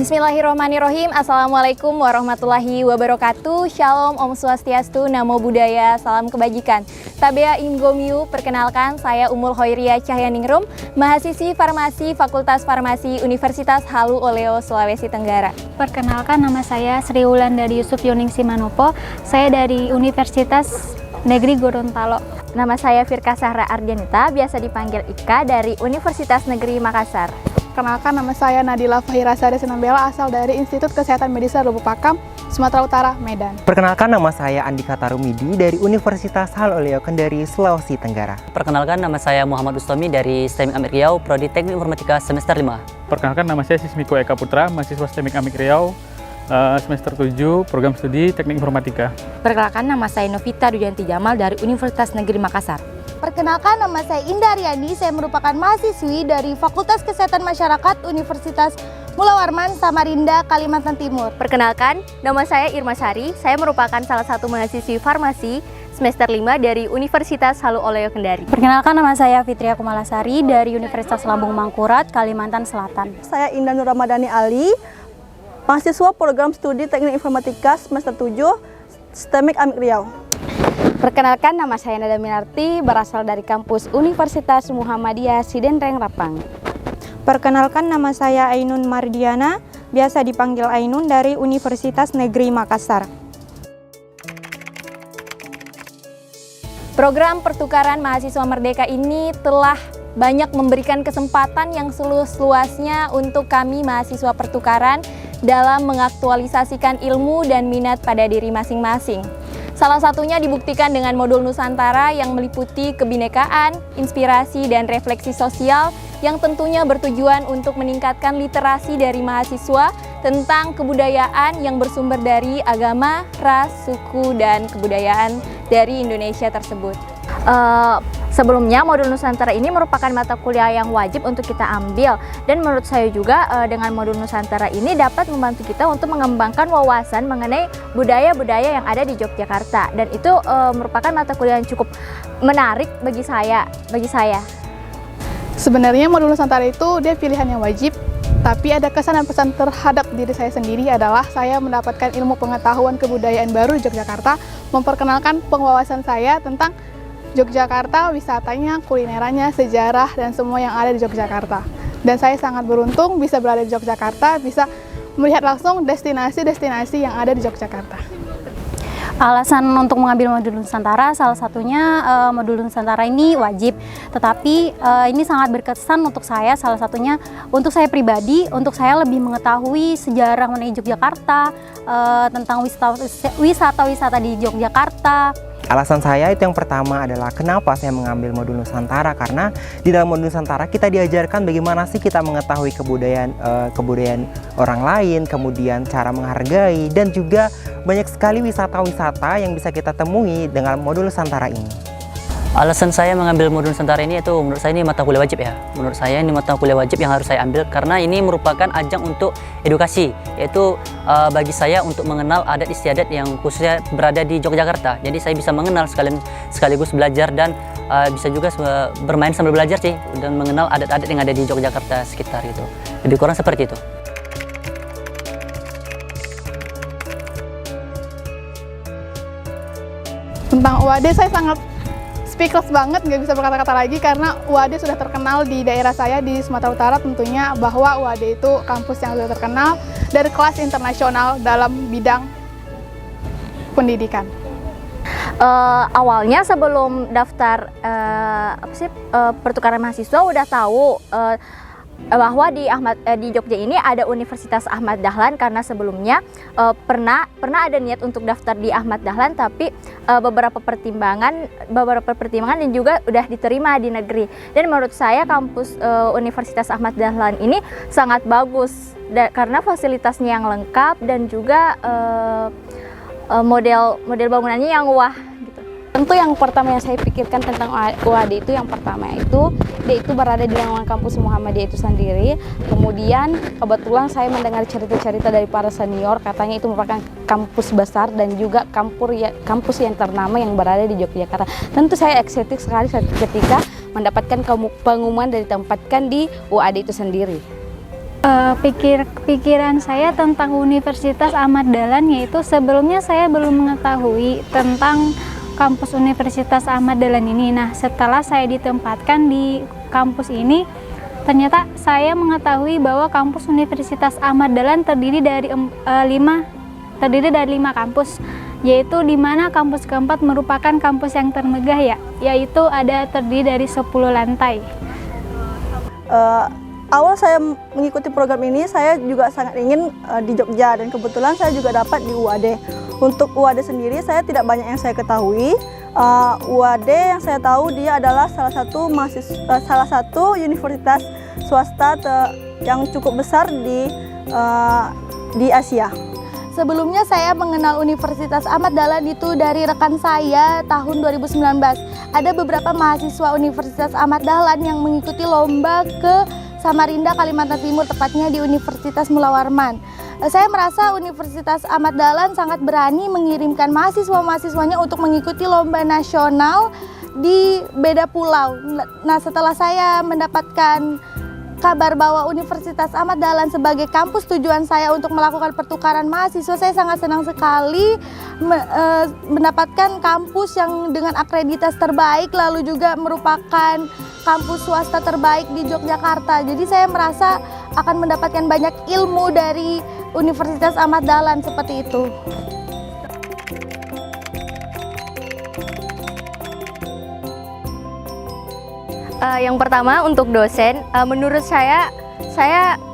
Bismillahirrahmanirrahim. Assalamualaikum warahmatullahi wabarakatuh. Shalom, Om Swastiastu, Namo Buddhaya, salam kebajikan. Tabea Inggomiu, perkenalkan saya Umul Hoiria Cahyaningrum, mahasiswi farmasi Fakultas Farmasi Universitas Halu Oleo, Sulawesi Tenggara. Perkenalkan, nama saya Sri Wulandari Yusuf Yoningsi Manopo, saya dari Universitas Negeri Gorontalo. Nama saya Firka Sahra Ardianita, biasa dipanggil Ika, dari Universitas Negeri Makassar. Perkenalkan, nama saya Nadila Fahira Sari Sinambela, asal dari Institut Kesehatan Medisa Lubuk Pakam, Sumatera Utara, Medan. Perkenalkan, nama saya Andika Tarumidi dari Universitas Halu Oleo Kendari, Sulawesi Tenggara. Perkenalkan, nama saya Muhammad Ustomi dari STEMIK Amik Riau, Prodi Teknik Informatika semester 5. Perkenalkan, nama saya Sismiko Eka Putra, mahasiswa STEMIK Amik Riau, semester 7, program studi Teknik Informatika. Perkenalkan, nama saya Novita Duyanti Jamal dari Universitas Negeri Makassar. Perkenalkan, nama saya Indah Riani, saya merupakan mahasiswi dari Fakultas Kesehatan Masyarakat Universitas Mula Warman, Samarinda, Kalimantan Timur. Perkenalkan, nama saya Irma Sari, saya merupakan salah satu mahasiswi farmasi semester 5 dari Universitas Halu Oleo Kendari. Perkenalkan, nama saya Fitria Kumalasari dari Universitas Lambung Mangkurat, Kalimantan Selatan. Saya Indah Nur Ramadhani Ali, mahasiswa program studi Teknik Informatika semester 7, STEMIK Amik Riau. Perkenalkan, nama saya Nada Minarti, berasal dari kampus Universitas Muhammadiyah Sidenreng Rapang. Perkenalkan, nama saya Ainun Mardiana, biasa dipanggil Ainun, dari Universitas Negeri Makassar. Program pertukaran mahasiswa merdeka ini telah banyak memberikan kesempatan yang seluas-luasnya untuk kami mahasiswa pertukaran dalam mengaktualisasikan ilmu dan minat pada diri masing-masing. Salah satunya dibuktikan dengan modul Nusantara yang meliputi kebinekaan, inspirasi, dan refleksi sosial yang tentunya bertujuan untuk meningkatkan literasi dari mahasiswa tentang kebudayaan yang bersumber dari agama, ras, suku, dan kebudayaan dari Indonesia tersebut. Sebelumnya, modul Nusantara ini merupakan mata kuliah yang wajib untuk kita ambil, dan menurut saya juga dengan modul Nusantara ini dapat membantu kita untuk mengembangkan wawasan mengenai budaya-budaya yang ada di Yogyakarta, dan itu merupakan mata kuliah yang cukup menarik bagi saya. Sebenarnya modul Nusantara itu dia pilihan yang wajib, tapi ada kesan dan pesan terhadap diri saya sendiri adalah saya mendapatkan ilmu pengetahuan kebudayaan baru di Yogyakarta, memperkenalkan pengawasan saya tentang Yogyakarta, wisatanya, kulinerannya, sejarah, dan semua yang ada di Yogyakarta. Dan saya sangat beruntung bisa berada di Yogyakarta, bisa melihat langsung destinasi-destinasi yang ada di Yogyakarta. Alasan untuk mengambil modul Nusantara, salah satunya modul Nusantara ini wajib, tetapi ini sangat berkesan untuk saya, salah satunya untuk saya pribadi, untuk saya lebih mengetahui sejarah mengenai Yogyakarta, tentang wisata-wisata di Yogyakarta. Alasan saya itu yang pertama adalah kenapa saya mengambil modul Nusantara, karena di dalam modul Nusantara kita diajarkan bagaimana sih kita mengetahui kebudayaan orang lain, kemudian cara menghargai, dan juga banyak sekali wisata-wisata yang bisa kita temui dengan modul Nusantara ini. Alasan saya mengambil modul Nusantara ini, itu menurut saya ini mata kuliah wajib ya. Menurut saya ini mata kuliah wajib yang harus saya ambil karena ini merupakan ajang untuk edukasi, yaitu bagi saya untuk mengenal adat istiadat yang khususnya berada di Yogyakarta. Jadi saya bisa mengenal sekaligus belajar dan bisa juga bermain sambil belajar sih, dan mengenal adat-adat yang ada di Yogyakarta sekitar itu. Lebih kurang seperti itu. Tentang UAD saya sangat speechless banget, nggak bisa berkata-kata lagi karena UAD sudah terkenal di daerah saya di Sumatera Utara tentunya, bahwa UAD itu kampus yang sudah terkenal dari kelas internasional dalam bidang pendidikan. Awalnya sebelum daftar pertukaran mahasiswa udah tahu bahwa di Jogja ini ada Universitas Ahmad Dahlan, karena sebelumnya pernah ada niat untuk daftar di Ahmad Dahlan, tapi beberapa pertimbangan dan juga udah diterima di negeri. Dan menurut saya kampus Universitas Ahmad Dahlan ini sangat bagus karena fasilitasnya yang lengkap dan juga model bangunannya yang wah gitu. Tentu yang pertama yang saya pikirkan tentang UAD itu yang pertama itu dia itu berada di lingkungan kampus Muhammadiyah itu sendiri. Kemudian kebetulan saya mendengar cerita-cerita dari para senior, katanya itu merupakan kampus besar dan juga kampus yang ternama yang berada di Yogyakarta. Tentu saya excited sekali ketika mendapatkan pengumuman dari ditempatkan di UAD itu sendiri. Pikiran saya tentang Universitas Ahmad Dahlan yaitu sebelumnya saya belum mengetahui tentang kampus Universitas Ahmad Dahlan ini. Nah, setelah saya ditempatkan di kampus ini, ternyata saya mengetahui bahwa kampus Universitas Ahmad Dahlan terdiri dari 5 kampus, yaitu di mana kampus keempat merupakan kampus yang termegah yaitu ada terdiri dari 10 lantai. Awal saya mengikuti program ini, saya juga sangat ingin di Jogja dan kebetulan saya juga dapat di UAD. Untuk UAD sendiri saya tidak banyak yang saya ketahui. UAD yang saya tahu dia adalah salah satu universitas swasta yang cukup besar di Asia. Sebelumnya saya mengenal Universitas Ahmad Dahlan itu dari rekan saya tahun 2019. Ada beberapa mahasiswa Universitas Ahmad Dahlan yang mengikuti lomba ke Samarinda, Kalimantan Timur, tepatnya di Universitas Mula Warman. Saya merasa Universitas Ahmad Dahlan sangat berani mengirimkan mahasiswa-mahasiswanya untuk mengikuti lomba nasional di beda pulau. Nah, setelah saya mendapatkan kabar bahwa Universitas Ahmad Dahlan sebagai kampus tujuan saya untuk melakukan pertukaran mahasiswa, saya sangat senang sekali mendapatkan kampus yang dengan akreditas terbaik, lalu juga merupakan kampus swasta terbaik di Yogyakarta. Jadi saya merasa akan mendapatkan banyak ilmu dari Universitas Ahmad Dahlan seperti itu. Yang pertama untuk dosen, menurut saya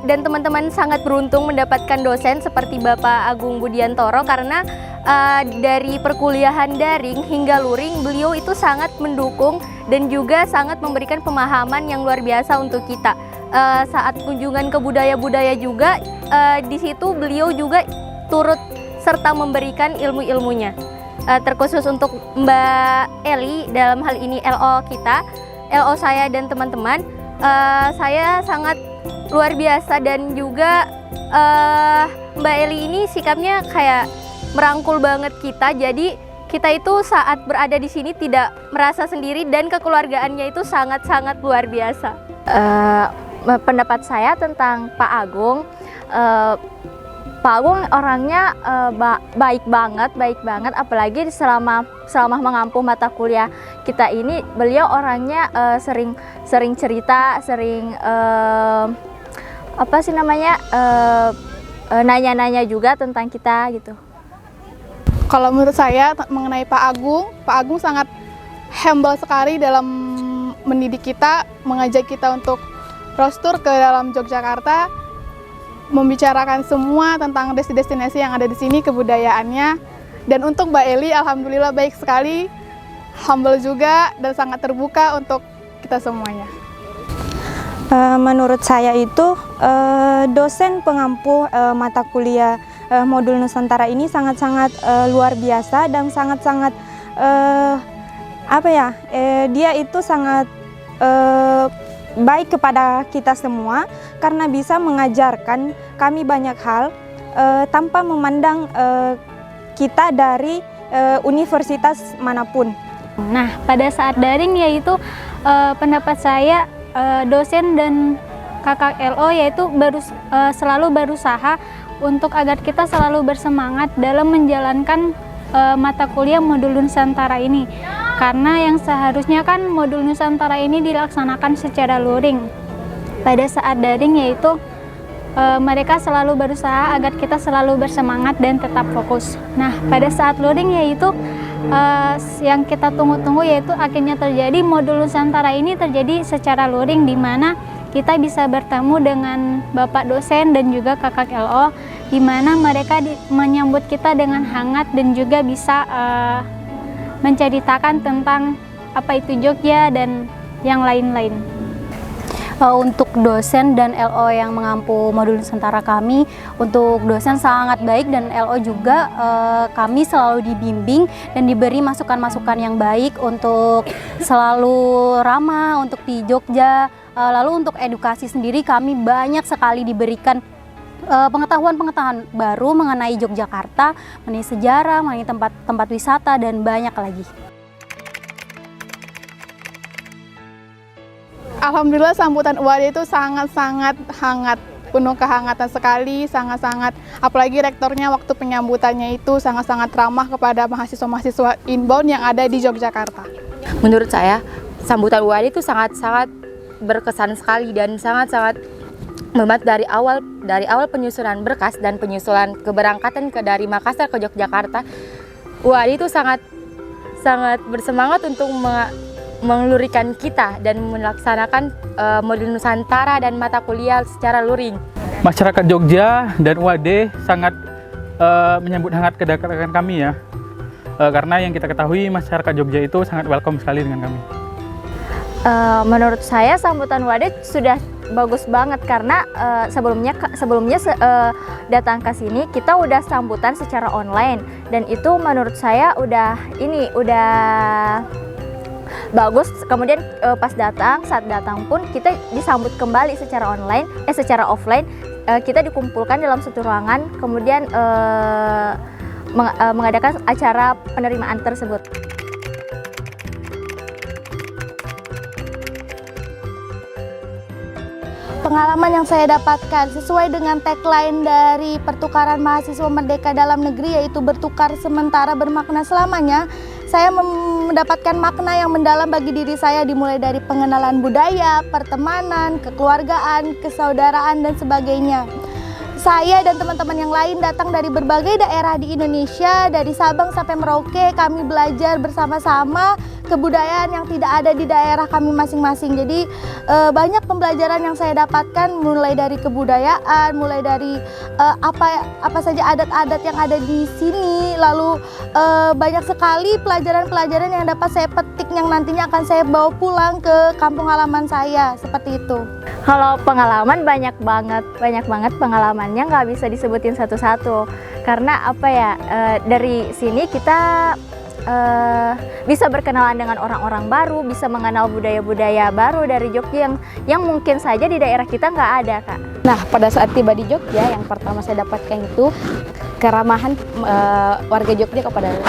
dan teman-teman sangat beruntung mendapatkan dosen seperti Bapak Agung Budiantoro karena dari perkuliahan daring hingga luring beliau itu sangat mendukung dan juga sangat memberikan pemahaman yang luar biasa untuk kita. Saat kunjungan ke budaya-budaya juga di situ beliau juga turut serta memberikan ilmu-ilmunya. Terkhusus untuk Mbak Eli dalam hal ini LO kita, LO saya dan teman-teman, saya sangat luar biasa dan juga Mbak Eli ini sikapnya kayak merangkul banget kita. Jadi kita itu saat berada di sini tidak merasa sendiri dan kekeluargaannya itu sangat-sangat luar biasa. Pendapat saya tentang Pak Agung, Pak Agung orangnya baik banget, apalagi selama mengampu mata kuliah kita ini, beliau orangnya sering cerita, sering nanya-nanya juga tentang kita gitu. Kalau menurut saya mengenai Pak Agung sangat humble sekali dalam mendidik kita, mengajak kita untuk road ke dalam Yogyakarta, membicarakan semua tentang destinasi yang ada di sini, kebudayaannya. Dan untuk Mbak Eli, alhamdulillah baik sekali, humble juga dan sangat terbuka untuk kita semuanya. Menurut saya itu dosen pengampu mata kuliah modul Nusantara ini sangat-sangat luar biasa dan sangat-sangat dia itu sangat baik kepada kita semua karena bisa mengajarkan kami banyak hal tanpa memandang kita dari universitas manapun. Nah, pada saat daring yaitu pendapat saya dosen dan kakak LO yaitu selalu berusaha untuk agar kita selalu bersemangat dalam menjalankan mata kuliah modul Nusantara ini. Karena yang seharusnya kan modul Nusantara ini dilaksanakan secara luring. Pada saat daring yaitu mereka selalu berusaha agar kita selalu bersemangat dan tetap fokus. Nah, pada saat luring yaitu yang kita tunggu-tunggu yaitu akhirnya terjadi modul Nusantara ini terjadi secara luring, di mana kita bisa bertemu dengan Bapak dosen dan juga kakak LO, di mana mereka menyambut kita dengan hangat dan juga bisa menceritakan tentang apa itu Jogja dan yang lain-lain. Untuk dosen dan LO yang mengampu modul Nusantara kami, untuk dosen sangat baik dan LO juga kami selalu dibimbing dan diberi masukan-masukan yang baik untuk selalu ramah untuk di Jogja. Lalu untuk edukasi sendiri kami banyak sekali diberikan pengetahuan-pengetahuan baru mengenai Yogyakarta, mengenai sejarah, mengenai tempat-tempat wisata dan banyak lagi. Alhamdulillah sambutan UAD itu sangat-sangat hangat, penuh kehangatan sekali, sangat-sangat, apalagi rektornya waktu penyambutannya itu sangat-sangat ramah kepada mahasiswa-mahasiswa inbound yang ada di Yogyakarta. Menurut saya, sambutan UAD itu sangat-sangat berkesan sekali dan sangat-sangat membantu dari awal penyusunan berkas dan penyusunan keberangkatan dari Makassar ke Yogyakarta. UAD itu sangat bersemangat untuk mengelurikan kita dan melaksanakan modul Nusantara dan mata kuliah secara luring. Masyarakat Jogja dan UAD sangat menyambut hangat kedatangan kami ya, karena yang kita ketahui masyarakat Jogja itu sangat welcome sekali dengan kami. Menurut saya sambutan UAD sudah bagus banget karena sebelumnya datang ke sini kita udah sambutan secara online dan itu menurut saya udah bagus. Kemudian saat datang pun kita disambut kembali secara offline. Kita dikumpulkan dalam satu ruangan, kemudian mengadakan acara penerimaan tersebut. Pengalaman yang saya dapatkan sesuai dengan tagline dari pertukaran mahasiswa merdeka dalam negeri, yaitu bertukar sementara bermakna selamanya. Saya mendapatkan makna yang mendalam bagi diri saya, dimulai dari pengenalan budaya, pertemanan, kekeluargaan, kesaudaraan, dan sebagainya. Saya dan teman-teman yang lain datang dari berbagai daerah di Indonesia, dari Sabang sampai Merauke. Kami belajar bersama-sama kebudayaan yang tidak ada di daerah kami masing-masing. Jadi banyak pembelajaran yang saya dapatkan, mulai dari kebudayaan, mulai dari apa saja adat-adat yang ada di sini. Lalu banyak sekali pelajaran-pelajaran yang dapat saya petik yang nantinya akan saya bawa pulang ke kampung halaman saya, seperti itu. Kalau pengalaman banyak banget pengalamannya, nggak bisa disebutin satu-satu karena dari sini kita bisa berkenalan dengan orang-orang baru, bisa mengenal budaya-budaya baru dari Jogja yang mungkin saja di daerah kita nggak ada, Kak. Nah, pada saat tiba di Jogja, yang pertama saya dapatkan itu keramahan warga Jogja kepada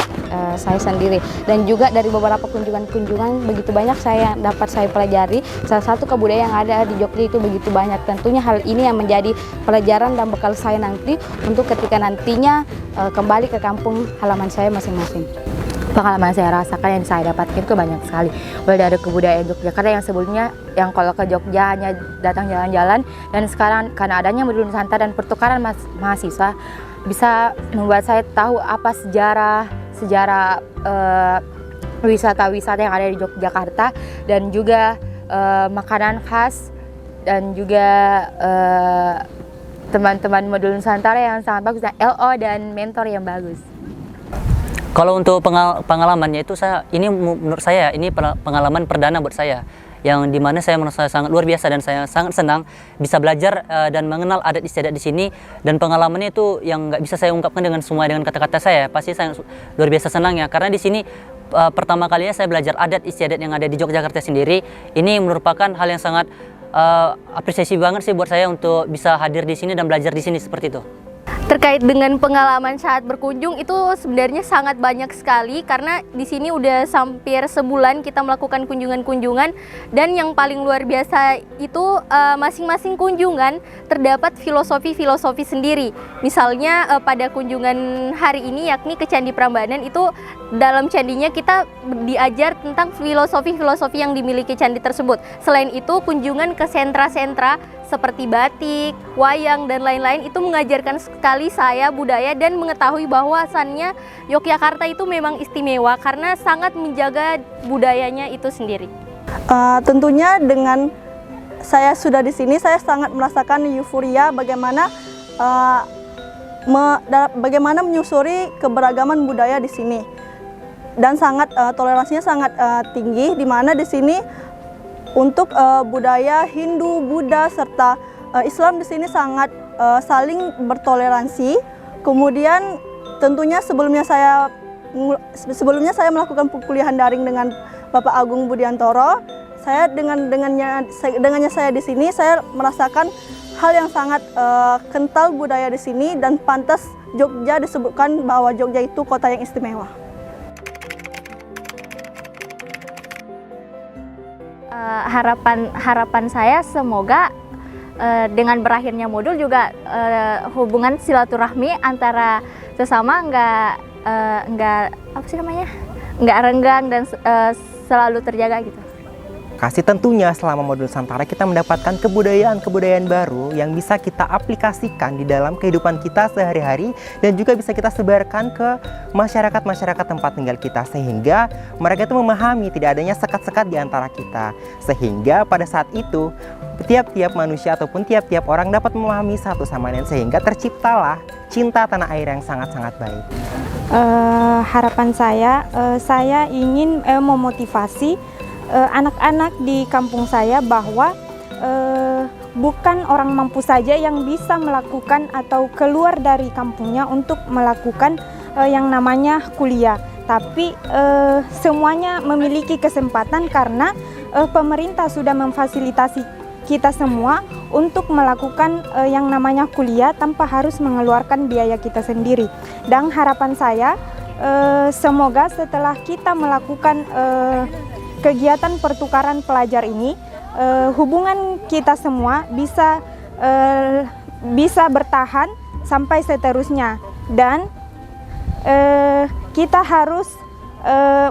saya sendiri, dan juga dari beberapa kunjungan begitu banyak dapat saya pelajari. Salah satu kebudayaan yang ada di Jogja itu begitu banyak. Tentunya hal ini yang menjadi pelajaran dan bekal saya nanti untuk ketika nantinya kembali ke kampung halaman saya masing-masing. Pengalaman saya rasakan yang saya dapatkan itu banyak sekali. Mulai dari kebudayaan Yogyakarta yang sebelumnya yang kalau ke Jogja hanya datang jalan-jalan, dan sekarang karena adanya modul Nusantara dan pertukaran mahasiswa bisa membuat saya tahu apa sejarah wisata-wisata yang ada di Yogyakarta, dan juga makanan khas, dan juga teman-teman modul Nusantara yang sangat bagus, dan LO dan mentor yang bagus. Kalau untuk pengalamannya itu menurut saya ini pengalaman perdana buat saya, yang dimana saya merasa sangat luar biasa dan saya sangat senang bisa belajar dan mengenal adat istiadat di sini, dan pengalamannya itu yang nggak bisa saya ungkapkan dengan kata-kata saya. Pasti saya luar biasa senang ya, karena di sini pertama kalinya saya belajar adat istiadat yang ada di Yogyakarta sendiri. Ini merupakan hal yang sangat apresiasi banget sih buat saya untuk bisa hadir di sini dan belajar di sini seperti itu. Terkait dengan pengalaman saat berkunjung itu sebenarnya sangat banyak sekali karena di sini udah hampir sebulan kita melakukan kunjungan-kunjungan, dan yang paling luar biasa itu masing-masing kunjungan terdapat filosofi sendiri. Misalnya pada kunjungan hari ini yakni ke Candi Prambanan, itu dalam candinya kita diajar tentang filosofi yang dimiliki candi tersebut. Selain itu kunjungan ke sentra-sentra seperti batik, wayang, dan lain-lain itu mengajarkan sekali saya budaya dan mengetahui bahwasannya Yogyakarta itu memang istimewa karena sangat menjaga budayanya itu sendiri. Tentunya dengan saya sudah di sini, saya sangat merasakan euforia bagaimana menyusuri keberagaman budaya di sini, dan toleransinya sangat tinggi, di mana di sini untuk budaya Hindu, Buddha, serta Islam di sini sangat saling bertoleransi. Kemudian tentunya sebelumnya saya melakukan perkuliahan daring dengan Bapak Agung Budiantoro. Saya dengannya saya di sini, saya merasakan hal yang sangat kental budaya di sini, dan pantas Jogja disebutkan bahwa Jogja itu kota yang istimewa. Harapan saya semoga dengan berakhirnya modul juga hubungan silaturahmi antara sesama nggak renggang dan selalu terjaga gitu. Kasih tentunya selama modul Nusantara kita mendapatkan kebudayaan baru yang bisa kita aplikasikan di dalam kehidupan kita sehari-hari dan juga bisa kita sebarkan ke masyarakat tempat tinggal kita, sehingga mereka itu memahami tidak adanya sekat-sekat di antara kita, sehingga pada saat itu tiap-tiap manusia ataupun tiap-tiap orang dapat memahami satu sama lain, sehingga terciptalah cinta tanah air yang sangat-sangat baik. Harapan saya ingin memotivasi anak-anak di kampung saya bahwa bukan orang mampu saja yang bisa melakukan atau keluar dari kampungnya untuk melakukan yang namanya kuliah, tapi semuanya memiliki kesempatan karena pemerintah sudah memfasilitasi kita semua untuk melakukan yang namanya kuliah tanpa harus mengeluarkan biaya kita sendiri. Dan harapan saya semoga setelah kita melakukan kegiatan pertukaran pelajar ini, hubungan kita semua bisa bertahan sampai seterusnya, dan kita harus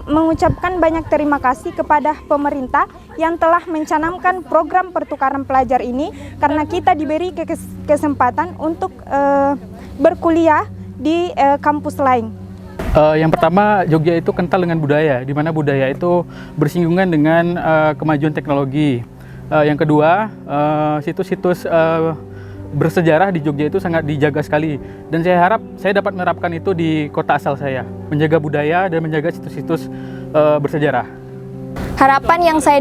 mengucapkan banyak terima kasih kepada pemerintah yang telah mencanangkan program pertukaran pelajar ini, karena kita diberi kesempatan untuk berkuliah di kampus lain. Yang pertama, Jogja itu kental dengan budaya, di mana budaya itu bersinggungan dengan kemajuan teknologi. Yang kedua, situs-situs bersejarah di Jogja itu sangat dijaga sekali, dan saya harap saya dapat menerapkan itu di kota asal saya, menjaga budaya dan menjaga situs-situs bersejarah. Harapan yang saya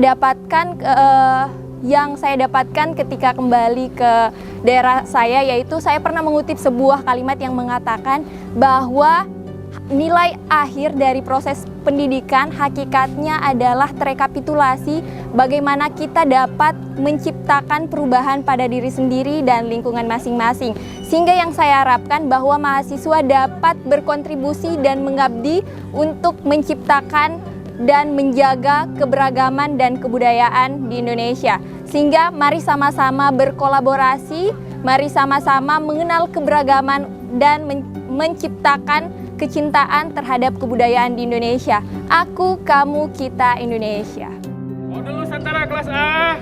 dapatkan ketika kembali ke daerah saya, yaitu saya pernah mengutip sebuah kalimat yang mengatakan bahwa nilai akhir dari proses pendidikan hakikatnya adalah terekapitulasi bagaimana kita dapat menciptakan perubahan pada diri sendiri dan lingkungan masing-masing. Sehingga yang saya harapkan bahwa mahasiswa dapat berkontribusi dan mengabdi untuk menciptakan dan menjaga keberagaman dan kebudayaan di Indonesia. Sehingga mari sama-sama berkolaborasi, mari sama-sama mengenal keberagaman dan menciptakan kecintaan terhadap kebudayaan di Indonesia. Aku, kamu, kita, Indonesia. Modul Nusantara kelas A.